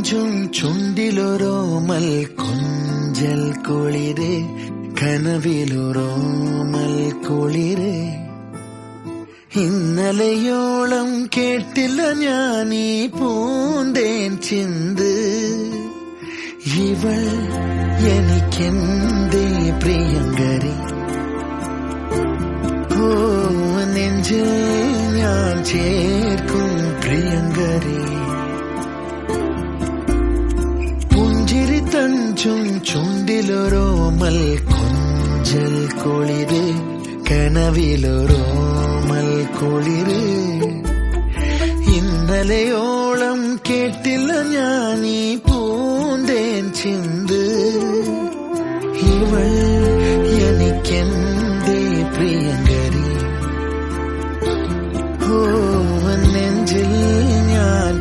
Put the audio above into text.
തഞ്ചും ചുണ്ടിലൊരോമൽ കൊഞ്ചൽ കുളിരേ കനവിലൊരോമൽ കുളിരേ ഇന്നലെയോളം കേട്ടില്ല ഞാനീ പൂന്തേൻ ചിന്ത് ഇവൾ എനിക്കെന്തേ പ്രിയങ്കരി ഓ നെഞ്ചിൽ ഞാൻ ചേർക്കും പ്രിയങ്കരി പുഞ്ചിരി തഞ്ചും ചുണ്ടിലൊരോമൽ കൊഞ്ചൽ കുളിരേ കനവിലൊരോമൽ കുളിരേ ഇന്നലെയോളം കേട്ടില്ല ഞാനീ പൂന്തേൻ ചിന്ത് ഇവൾ എനിക്കെന്തേ പ്രിയങ്കരി ഓ നെഞ്ചിൽ ഞാൻ